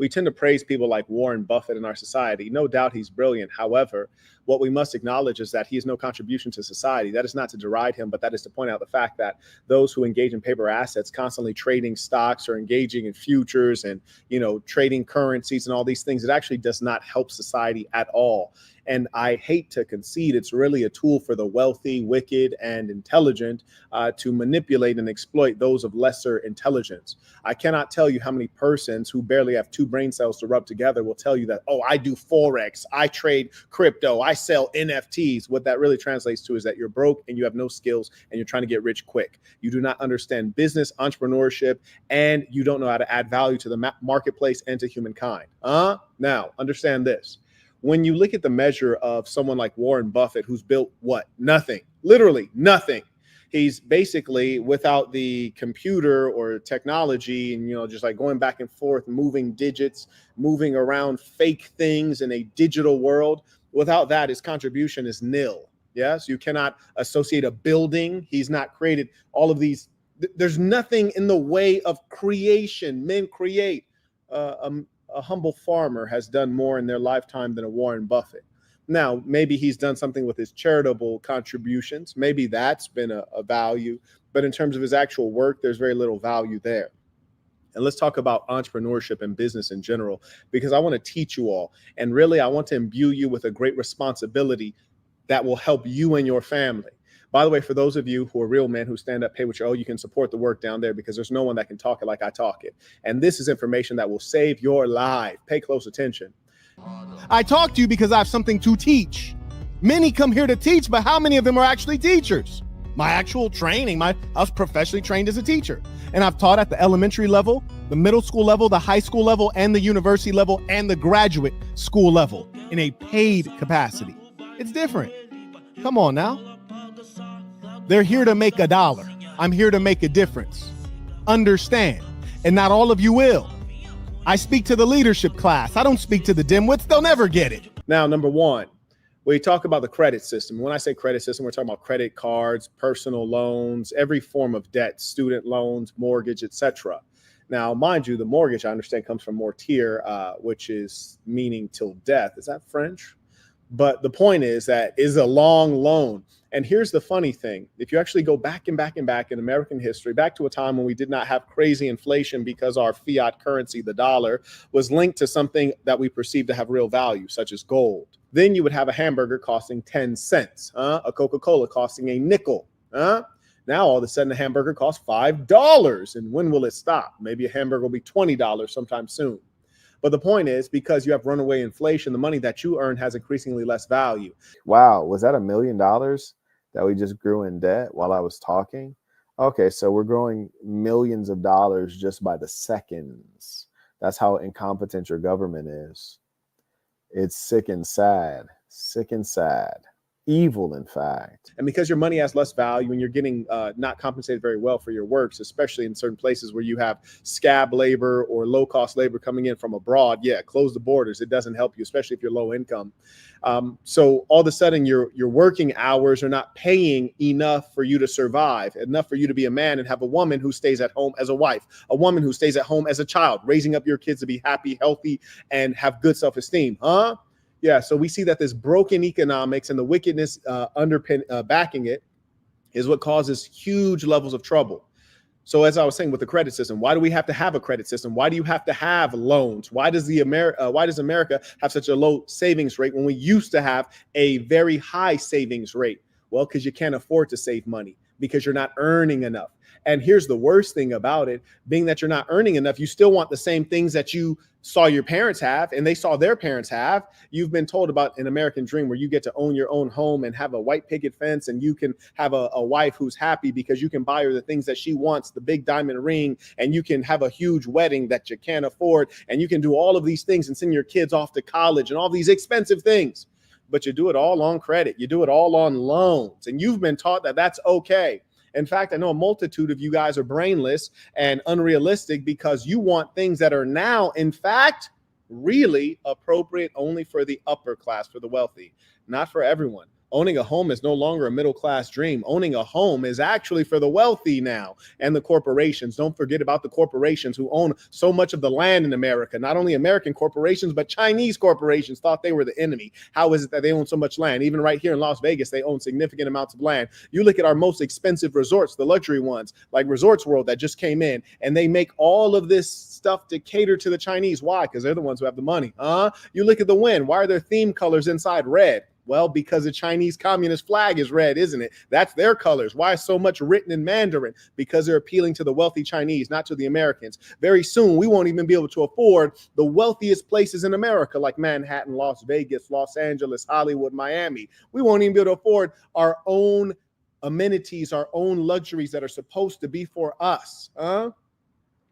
We tend to praise people like Warren Buffett in our society. No doubt he's brilliant. However, what we must acknowledge is that he has no contribution to society. That is not to deride him, but that is to point out the fact that those who engage in paper assets, constantly trading stocks or engaging in futures and, trading currencies and all these things, it actually does not help society at all. And I hate to concede, it's really a tool for the wealthy, wicked, and intelligent to manipulate and exploit those of lesser intelligence. I cannot tell you how many persons who barely have two brain cells to rub together will tell you that, oh, I do Forex, I trade crypto, I sell NFTs. What that really translates to is that you're broke and you have no skills and you're trying to get rich quick. You do not understand business, entrepreneurship, and you don't know how to add value to the marketplace and to humankind. Now, understand this. When you look at the measure of someone like Warren Buffett, who's built what? Nothing, literally nothing. He's basically without the computer or technology and, just like going back and forth, moving digits, moving around fake things in a digital world. Without that, his contribution is nil. Yes, you cannot associate a building. He's not created all of these. There's nothing in the way of creation. Men create. A humble farmer has done more in their lifetime than a Warren Buffett. Now, maybe he's done something with his charitable contributions. Maybe that's been a value. But in terms of his actual work, there's very little value there. And let's talk about entrepreneurship and business in general, because I want to teach you all. And really, I want to imbue you with a great responsibility that will help you and your family. By the way, for those of you who are real men who stand up, pay what you owe, you can support the work down there because there's no one that can talk it like I talk it. And this is information that will save your life. Pay close attention. I talk to you because I have something to teach. Many come here to teach, but how many of them are actually teachers? My actual training, I was professionally trained as a teacher. And I've taught at the elementary level, the middle school level, the high school level, and the university level, and the graduate school level in a paid capacity. It's different. Come on now. They're here to make $1. I'm here to make a difference. Understand. And not all of you will. I speak to the leadership class. I don't speak to the dimwits. They'll never get it. Now, number one, we talk about the credit system. When I say credit system, we're talking about credit cards, personal loans, every form of debt, student loans, mortgage, etc. Now, mind you, the mortgage, I understand, comes from mortir, which is meaning till death. Is that French? But the point is that is a long loan. And here's the funny thing. If you actually go back in American history, back to a time when we did not have crazy inflation because our fiat currency, the dollar, was linked to something that we perceived to have real value, such as gold. Then you would have a hamburger costing 10 cents, a Coca-Cola costing a nickel. Now, all of a sudden, a hamburger costs $5. And when will it stop? Maybe a hamburger will be $20 sometime soon. But the point is, because you have runaway inflation, the money that you earn has increasingly less value. Wow, was that $1 million that we just grew in debt while I was talking? Okay, so we're growing millions of dollars just by the seconds. That's how incompetent your government is. It's sick and sad, evil, in fact. And because your money has less value and you're getting not compensated very well for your works, especially in certain places where you have scab labor or low-cost labor coming in from abroad, close the borders. It doesn't help you, especially if you're low income. So all of a sudden, your working hours are not paying enough for you to survive, enough for you to be a man and have a woman who stays at home as a wife, a woman who stays at home as a child, raising up your kids to be happy, healthy, and have good self-esteem. Yeah, so we see that this broken economics and the wickedness backing it is what causes huge levels of trouble. So as I was saying with the credit system, why do we have to have a credit system? Why do you have to have loans? Why does America have such a low savings rate when we used to have a very high savings rate? Well, because you can't afford to save money because you're not earning enough. And here's the worst thing about it, being that you're not earning enough, you still want the same things that you saw your parents have and they saw their parents have. You've been told about an American dream where you get to own your own home and have a white picket fence, and you can have a wife who's happy because you can buy her the things that she wants, the big diamond ring, and you can have a huge wedding that you can't afford, and you can do all of these things and send your kids off to college and all these expensive things. But you do it all on credit. You do it all on loans, and you've been taught that that's okay. In fact, I know a multitude of you guys are brainless and unrealistic because you want things that are now, in fact, really appropriate only for the upper class, for the wealthy, not for everyone. Owning a home is no longer a middle-class dream. Owning a home is actually for the wealthy now, and the corporations. Don't forget about the corporations who own so much of the land in America. Not only American corporations, but Chinese corporations thought they were the enemy. How is it that they own so much land? Even right here in Las Vegas, they own significant amounts of land. You look at our most expensive resorts, the luxury ones, like Resorts World that just came in, and they make all of this stuff to cater to the Chinese. Why? Because they're the ones who have the money. You look at the Wynn. Why are their theme colors inside red? Well, because the Chinese Communist flag is red, isn't it? That's their colors. Why is so much written in Mandarin? Because they're appealing to the wealthy Chinese, not to the Americans. Very soon, we won't even be able to afford the wealthiest places in America, like Manhattan, Las Vegas, Los Angeles, Hollywood, Miami. We won't even be able to afford our own amenities, our own luxuries that are supposed to be for us.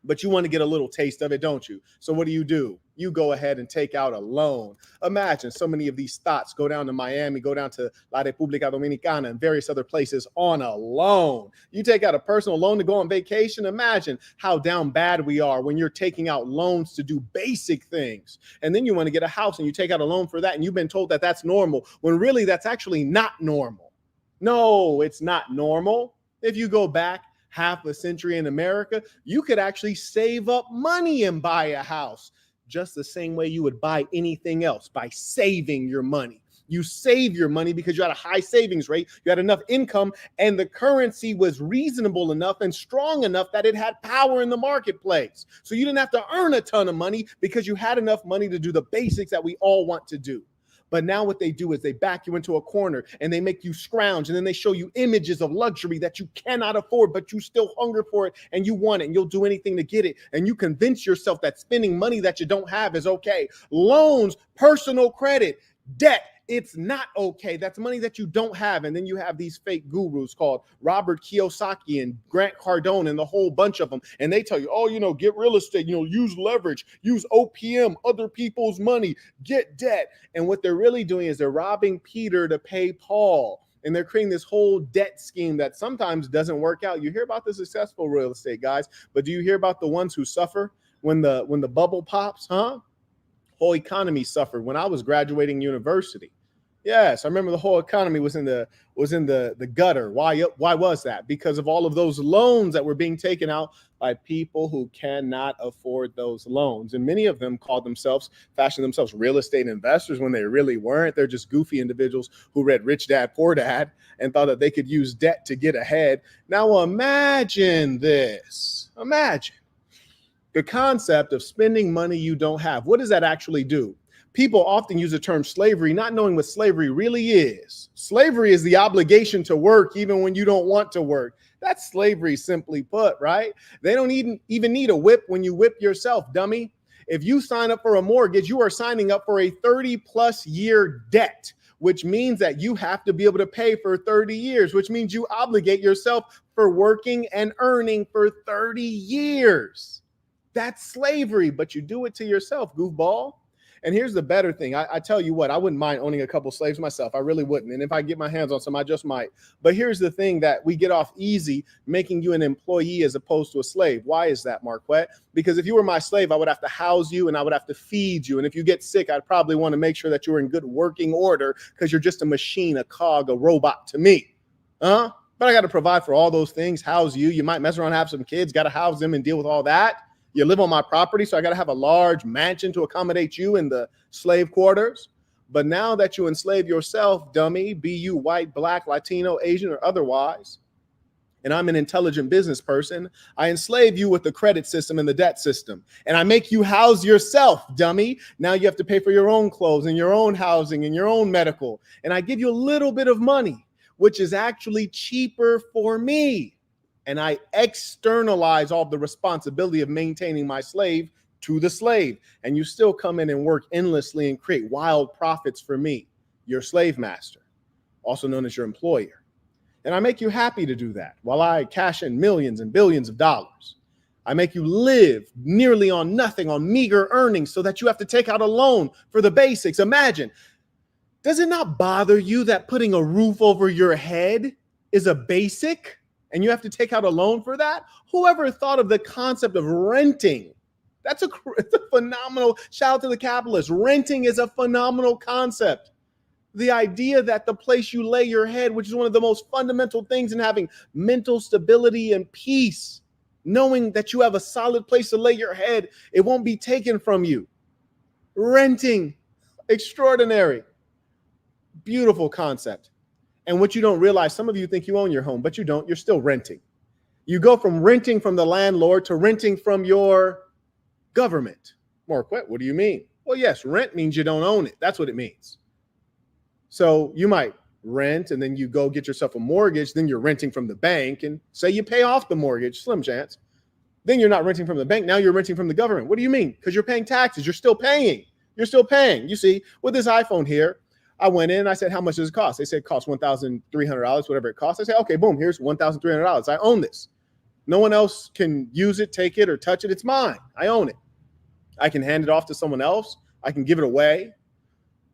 But you want to get a little taste of it, don't you? So what do? You go ahead and take out a loan. Imagine so many of these thoughts go down to Miami, go down to La República Dominicana and various other places on a loan. You take out a personal loan to go on vacation. Imagine how down bad we are when you're taking out loans to do basic things. And then you want to get a house and you take out a loan for that. And you've been told that that's normal, when really that's actually not normal. No, it's not normal. If you go back half a century in America, you could actually save up money and buy a house just the same way you would buy anything else, by saving your money. You save your money because you had a high savings rate, you had enough income, and the currency was reasonable enough and strong enough that it had power in the marketplace. So you didn't have to earn a ton of money because you had enough money to do the basics that we all want to do. But now what they do is they back you into a corner and they make you scrounge, and then they show you images of luxury that you cannot afford, but you still hunger for it and you want it and you'll do anything to get it. And you convince yourself that spending money that you don't have is okay. Loans, personal credit, debt, it's not okay. That's money that you don't have. And then you have these fake gurus called Robert Kiyosaki and Grant Cardone and the whole bunch of them. And they tell you, get real estate, use leverage, use OPM, other people's money, get debt. And what they're really doing is they're robbing Peter to pay Paul. And they're creating this whole debt scheme that sometimes doesn't work out. You hear about the successful real estate guys, but do you hear about the ones who suffer when the bubble pops? Whole economy suffered when I was graduating university. Yes, I remember the whole economy was in the gutter. Why was that? Because of all of those loans that were being taken out by people who cannot afford those loans. And many of them fashioned themselves real estate investors when they really weren't. They're just goofy individuals who read Rich Dad, Poor Dad and thought that they could use debt to get ahead. Now imagine this. Imagine the concept of spending money you don't have. What does that actually do? People often use the term slavery, not knowing what slavery really is. Slavery is the obligation to work even when you don't want to work. That's slavery, simply put, right? They don't even need a whip when you whip yourself, dummy. If you sign up for a mortgage, you are signing up for a 30-plus year debt, which means that you have to be able to pay for 30 years, which means you obligate yourself for working and earning for 30 years. That's slavery, but you do it to yourself, goofball. And here's the better thing. I tell you what, I wouldn't mind owning a couple slaves myself. I really wouldn't. And if I get my hands on some, I just might. But here's the thing that we get off easy, making you an employee as opposed to a slave. Why is that, Marquette? Because if you were my slave, I would have to house you and I would have to feed you. And if you get sick, I'd probably want to make sure that you were in good working order because you're just a machine, a cog, a robot to me. But I got to provide for all those things, house you. You might mess around, have some kids, got to house them and deal with all that. You live on my property, so I got to have a large mansion to accommodate you in the slave quarters. But now that you enslave yourself, dummy, be you white, black, Latino, Asian, or otherwise, and I'm an intelligent business person, I enslave you with the credit system and the debt system. And I make you house yourself, dummy. Now you have to pay for your own clothes and your own housing and your own medical. And I give you a little bit of money, which is actually cheaper for me. And I externalize all the responsibility of maintaining my slave to the slave. And you still come in and work endlessly and create wild profits for me, your slave master, also known as your employer. And I make you happy to do that while I cash in millions and billions of dollars. I make you live nearly on nothing, on meager earnings, so that you have to take out a loan for the basics. Imagine, does it not bother you that putting a roof over your head is a basic? And you have to take out a loan for that? Whoever thought of the concept of renting? It's a phenomenal, shout out to the capitalists. Renting is a phenomenal concept. The idea that the place you lay your head, which is one of the most fundamental things in having mental stability and peace, knowing that you have a solid place to lay your head, it won't be taken from you. Renting, extraordinary, beautiful concept. And what you don't realize, some of you think you own your home, but you don't. You're still renting. You go from renting from the landlord to renting from your government. Marquette, what do you mean? Well, yes, rent means you don't own it. That's what it means. So you might rent and then you go get yourself a mortgage. Then you're renting from the bank and say you pay off the mortgage, slim chance. Then you're not renting from the bank. Now you're renting from the government. What do you mean? Because you're paying taxes. You're still paying. You're still paying. You see, with this iPhone here, I went in, I said, how much does it cost? They said it costs $1,300, whatever it costs. I said, okay, boom, here's $1,300. I own this. No one else can use it, take it, or touch it. It's mine. I own it. I can hand it off to someone else. I can give it away.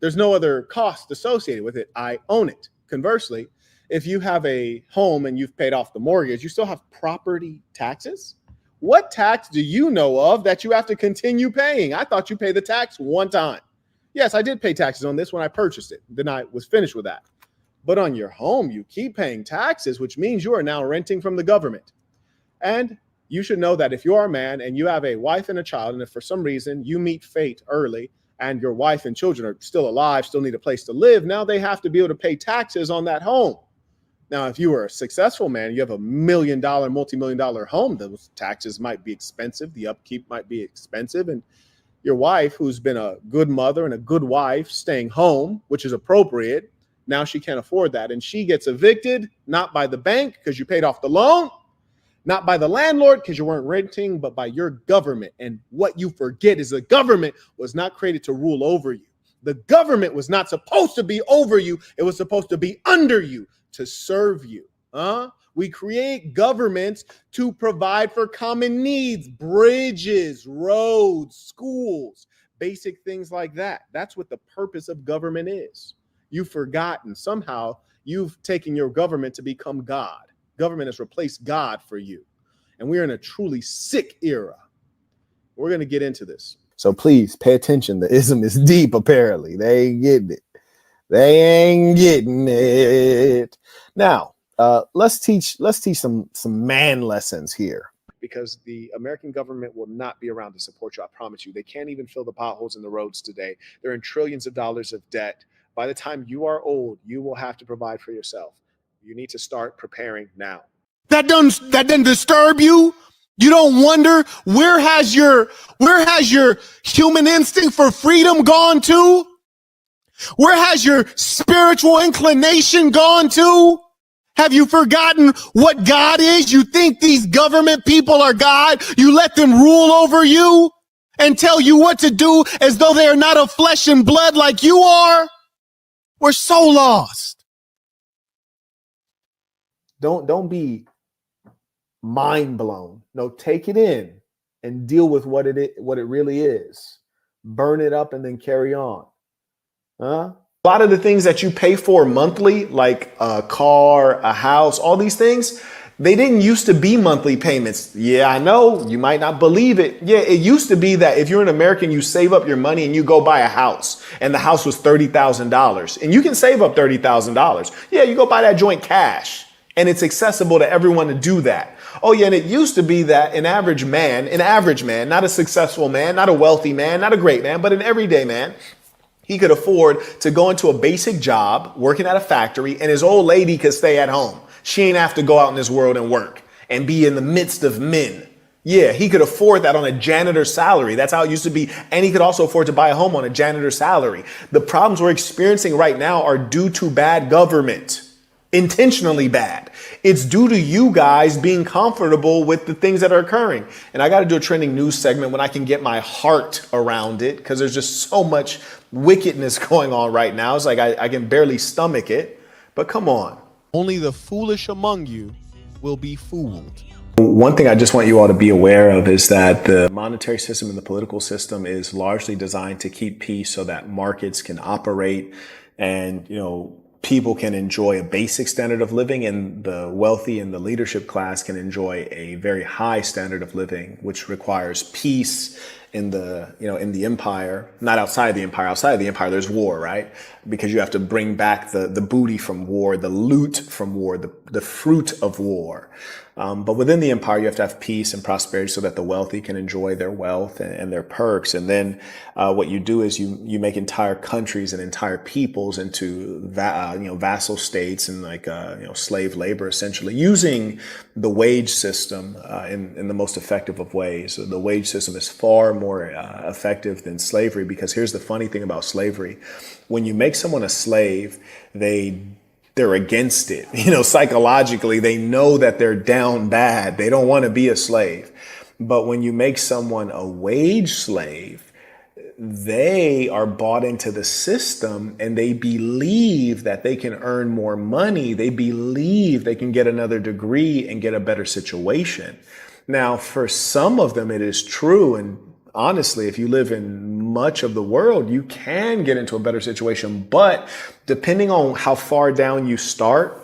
There's no other cost associated with it. I own it. Conversely, if you have a home and you've paid off the mortgage, you still have property taxes. What tax do you know of that you have to continue paying? I thought you pay the tax one time. Yes, I did pay taxes on this when I purchased it. Then I was finished with that. But on your home, you keep paying taxes, which means you are now renting from the government. And you should know that if you are a man and you have a wife and a child, and if for some reason you meet fate early and your wife and children are still alive, still need a place to live, now they have to be able to pay taxes on that home. Now, if you are a successful man, you have $1 million, multi-million-dollar home, those taxes might be expensive. The upkeep might be expensive. And your wife, who's been a good mother and a good wife, staying home, which is appropriate, now she can't afford that. And she gets evicted, not by the bank because you paid off the loan, not by the landlord because you weren't renting, but by your government. And what you forget is the government was not created to rule over you. The government was not supposed to be over you. It was supposed to be under you to serve you. We create governments to provide for common needs, bridges, roads, schools, basic things like that. That's what the purpose of government is. You've forgotten. Somehow you've taken your government to become God. Government has replaced God for you. And we're in a truly sick era. We're going to get into this. So please pay attention. The ism is deep, apparently. They ain't getting it. They ain't getting it. Now, let's teach some man lessons here. Because the American government will not be around to support you. I promise you. They can't even fill the potholes in the roads today. They're in trillions of dollars of debt. By the time you are old, you will have to provide for yourself. You need to start preparing now. That doesn't disturb you? You don't wonder where has your human instinct for freedom gone to? Where has your spiritual inclination gone to? Have you forgotten what God is? You think these government people are God? You let them rule over you and tell you what to do as though they are not of flesh and blood like you are? We're so lost. Don't be mind blown. No, take it in and deal with what it really is. Burn it up and then carry on. A lot of the things that you pay for monthly, like a car, a house, all these things, they didn't used to be monthly payments. Yeah, I know. You might not believe it. Yeah, it used to be that if you're an American, you save up your money and you go buy a house and the house was $30,000 and you can save up $30,000. Yeah, you go buy that joint cash and it's accessible to everyone to do that. Oh yeah, and it used to be that an average man, not a successful man, not a wealthy man, not a great man, but an everyday man, he could afford to go into a basic job working at a factory and his old lady could stay at home. She ain't have to go out in this world and work and be in the midst of men. Yeah, he could afford that on a janitor's salary. That's how it used to be. And he could also afford to buy a home on a janitor's salary. The problems we're experiencing right now are due to bad government. Intentionally bad. It's due to you guys being comfortable with the things that are occurring. And I got to do a trending news segment when I can get my heart around it because there's just so much wickedness going on right now. It's like I can barely stomach it. But come on. Only the foolish among you will be fooled. One thing I just want you all to be aware of is that the monetary system and the political system is largely designed to keep peace so that markets can operate and, people can enjoy a basic standard of living and the wealthy and the leadership class can enjoy a very high standard of living, which requires peace in the empire, not outside the empire. Outside of the empire, there's war, right? Because you have to bring back the booty from war, the loot from war, the fruit of war. But within the empire, you have to have peace and prosperity so that the wealthy can enjoy their wealth and their perks. And then what you do is you make entire countries and entire peoples into vassal states and slave labor, essentially using the wage system in the most effective of ways. So the wage system is far more effective than slavery, because here's the funny thing about slavery: when you make someone a slave, they're against it. Psychologically, they know that they're down bad. They don't want to be a slave. But when you make someone a wage slave, they are bought into the system and they believe that they can earn more money. They believe they can get another degree and get a better situation. Now, for some of them, it is true. And honestly, if you live in much of the world, you can get into a better situation. But depending on how far down you start,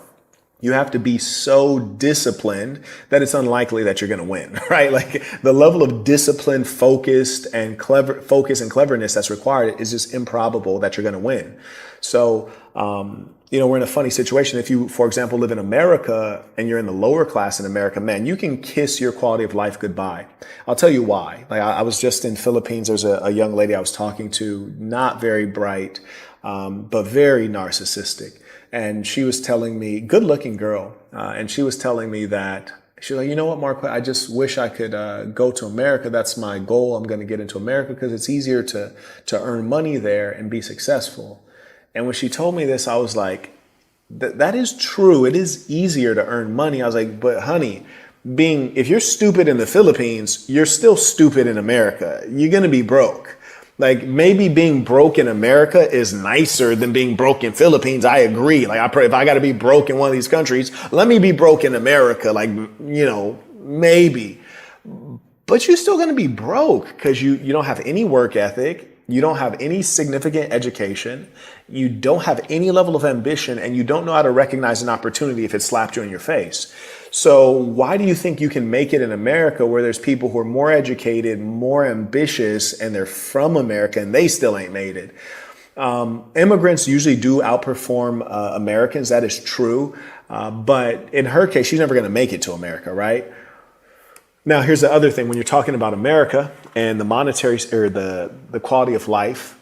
you have to be so disciplined that it's unlikely that you're going to win, right? Like the level of discipline, focus and cleverness that's required is just improbable that you're going to win. So, we're in a funny situation. If you, for example, live in America and you're in the lower class in America, man, you can kiss your quality of life goodbye. I'll tell you why. Like I was just in Philippines. There's a young lady I was talking to, not very bright, but very narcissistic. And she was telling me, good looking girl. And she was telling me that she's like, you know what, Mark, I just wish I could go to America. That's my goal. I'm going to get into America because it's easier to earn money there and be successful. And when she told me this, I was like, that is true. It is easier to earn money. I was like, but honey, if you're stupid in the Philippines, you're still stupid in America. You're going to be broke. Like maybe being broke in America is nicer than being broke in Philippines. I agree. Like if I got to be broke in one of these countries, let me be broke in America. Like, maybe, but you're still going to be broke because you don't have any work ethic. You don't have any significant education. You don't have any level of ambition, and you don't know how to recognize an opportunity if it slapped you in your face. So why do you think you can make it in America where there's people who are more educated, more ambitious, and they're from America and they still ain't made it? Immigrants usually do outperform Americans. That is true. But in her case, she's never going to make it to America, right? Now, here's the other thing. When you're talking about America and the monetary or the quality of life,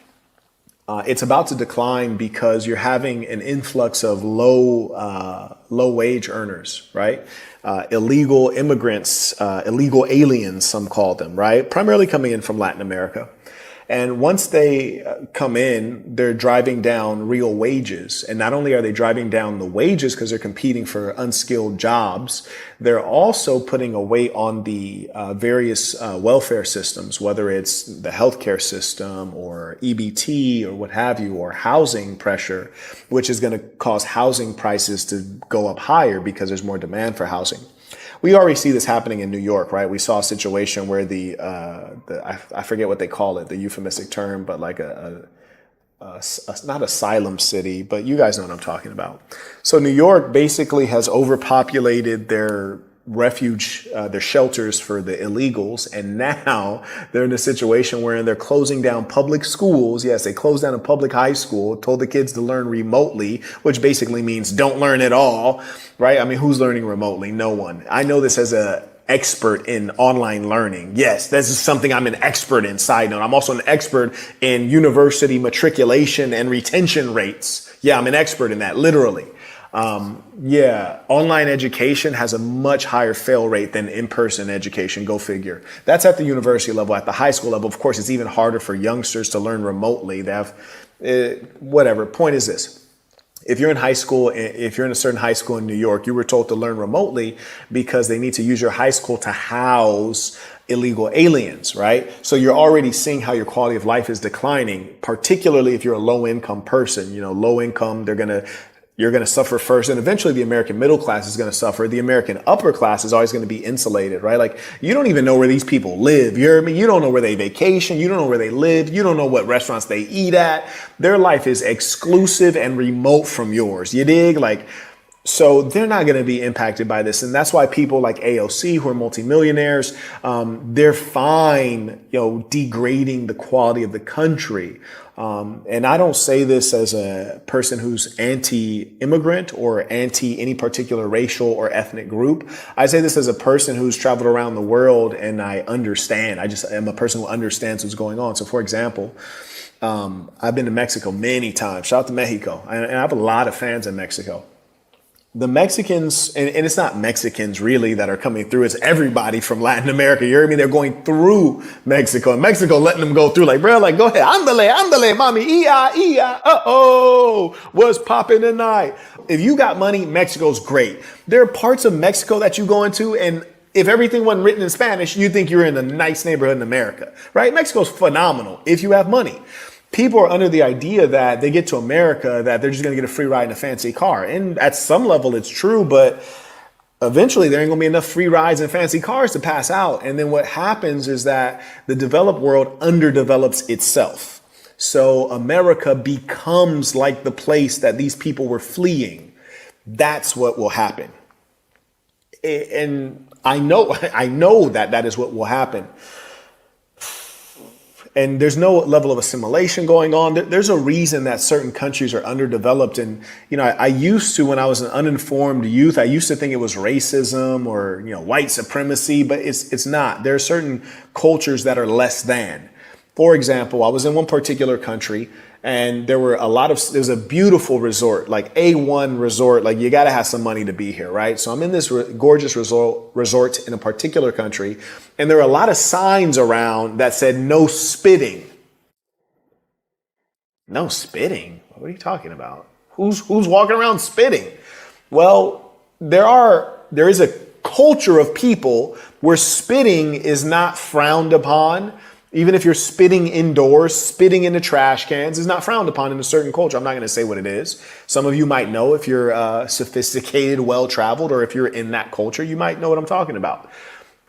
it's about to decline because you're having an influx of low wage earners, right? Illegal immigrants, illegal aliens, some call them, right? Primarily coming in from Latin America. And once they come in, they're driving down real wages. And not only are they driving down the wages because they're competing for unskilled jobs, they're also putting a weight on the various welfare systems, whether it's the healthcare system or EBT or what have you, or housing pressure, which is going to cause housing prices to go up higher because there's more demand for housing. We already see this happening in New York, right? We saw a situation where I forget what they call it, the euphemistic term, but like not asylum city, but you guys know what I'm talking about. So New York basically has overpopulated their refuge, their shelters for the illegals. And now they're in a situation where they're closing down public schools. Yes, they closed down a public high school, told the kids to learn remotely, which basically means don't learn at all, right? I mean, who's learning remotely? No one. I know this as an expert in online learning. Yes, this is something I'm an expert in. Side note, I'm also an expert in university matriculation and retention rates. Yeah, I'm an expert in that, literally. Online education has a much higher fail rate than in-person education. Go figure. That's at the university level. At the high school level, of course, it's even harder for youngsters to learn remotely. They have whatever. Point is this. If you're in high school, if you're in a certain high school in New York, you were told to learn remotely because they need to use your high school to house illegal aliens, right? So you're already seeing how your quality of life is declining, particularly if you're a low income person. Low income, you're going to suffer first, and eventually the American middle class is going to suffer. The American upper class is always going to be insulated, right? Like you don't even know where these people live. You hear me? You don't know where they vacation. You don't know where they live. You don't know what restaurants they eat at. Their life is exclusive and remote from yours. You dig? So they're not going to be impacted by this. And that's why people like AOC, who are multimillionaires, they're fine, degrading the quality of the country. And I don't say this as a person who's anti-immigrant or anti any particular racial or ethnic group. I say this as a person who's traveled around the world and I understand. I just am a person who understands what's going on. So for example, I've been to Mexico many times. Shout out to Mexico. And I have a lot of fans in Mexico. The Mexicans, and it's not Mexicans really that are coming through, it's everybody from Latin America. You hear me? They're going through Mexico, and Mexico letting them go through, like, bro, like, go ahead, andale, mami, ia, what's popping tonight? If you got money, Mexico's great. There are parts of Mexico that you go into, and if everything wasn't written in Spanish, you think you're in a nice neighborhood in America, right? Mexico's phenomenal if you have money. People are under the idea that they get to America, that they're just going to get a free ride in a fancy car. And at some level, it's true, but eventually there ain't going to be enough free rides and fancy cars to pass out. And then what happens is that the developed world underdevelops itself. So America becomes like the place that these people were fleeing. That's what will happen. And I know that is what will happen. And there's no level of assimilation going on. There's a reason that certain countries are underdeveloped. And, I used to, when I was an uninformed youth, I used to think it was racism or, white supremacy, but it's not. There are certain cultures that are less than. For example, I was in one particular country and there was a beautiful resort, like A1 resort. Like you got to have some money to be here, right? So I'm in this gorgeous resort in a particular country. And there were a lot of signs around that said no spitting. No spitting? What are you talking about? Who's walking around spitting? Well, there is a culture of people where spitting is not frowned upon. Even if you're spitting indoors, spitting into trash cans is not frowned upon in a certain culture. I'm not going to say what it is. Some of you might know if you're sophisticated, well-traveled, or if you're in that culture, you might know what I'm talking about.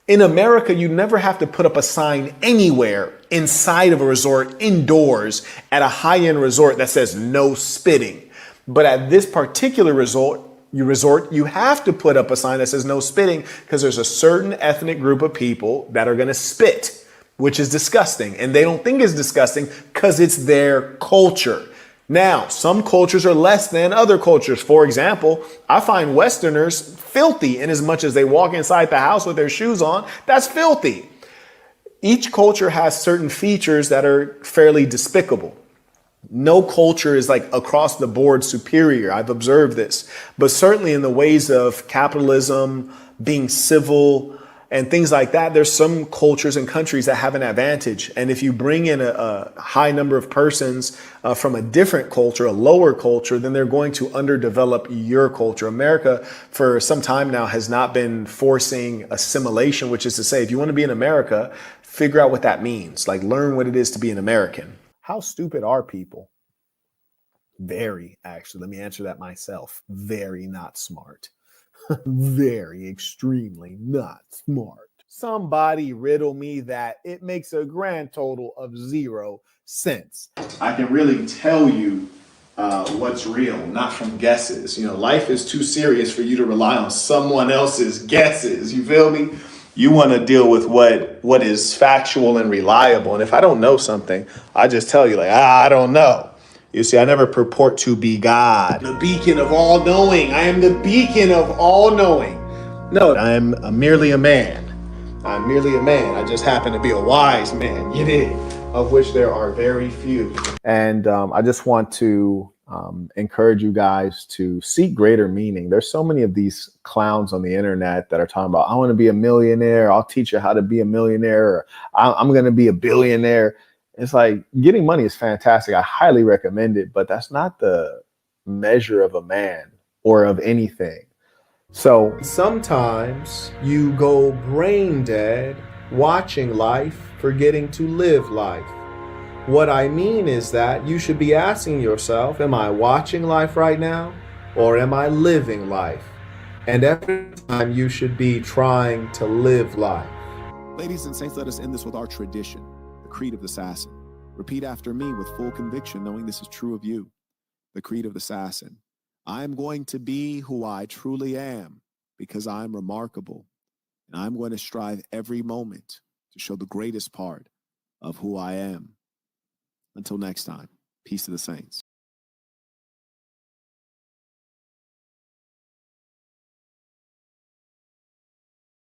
In America, you never have to put up a sign anywhere inside of a resort, indoors, at a high-end resort that says no spitting. But at this particular resort, you have to put up a sign that says no spitting because there's a certain ethnic group of people that are going to spit, which is disgusting. And they don't think it's disgusting because it's their culture. Now, some cultures are less than other cultures. For example, I find Westerners filthy in as much as they walk inside the house with their shoes on. That's filthy. Each culture has certain features that are fairly despicable. No culture is like across the board superior. I've observed this. But certainly in the ways of capitalism, being civil, and things like that, there's some cultures and countries that have an advantage. And if you bring in a high number of persons from a different culture, a lower culture, then they're going to underdevelop your culture. America, for some time now, has not been forcing assimilation, which is to say, if you want to be in America, figure out what that means. Like, learn what it is to be an American. How stupid are people? Very, actually. Let me answer that myself. Very not smart. Very extremely not smart. Somebody riddle me that. It makes a grand total of 0 cents. I can really tell you what's real, not from guesses. Life is too serious for you to rely on someone else's guesses. You feel me? You want to deal with what is factual and reliable. And if I don't know something, I just tell you like, I don't know. You see, I never purport to be God, the beacon of all knowing. I am the beacon of all knowing. No, I am merely a man. I'm merely a man. I just happen to be a wise man, you dig, of which there are very few. And I just want to encourage you guys to seek greater meaning. There's so many of these clowns on the internet that are talking about, I want to be a millionaire. I'll teach you how to be a millionaire. Or I'm going to be a billionaire. It's like getting money is fantastic. I highly recommend it, but that's not the measure of a man or of anything. So sometimes you go brain dead watching life, forgetting to live life. What I mean is that you should be asking yourself, am I watching life right now or am I living life? And every time you should be trying to live life. Ladies and saints, let us end this with our tradition. Creed of the Assassin. Repeat after me with full conviction, knowing this is true of you. The Creed of the Assassin. I'm going to be who I truly am because I'm remarkable. And I'm going to strive every moment to show the greatest part of who I am. Until next time, peace to the saints.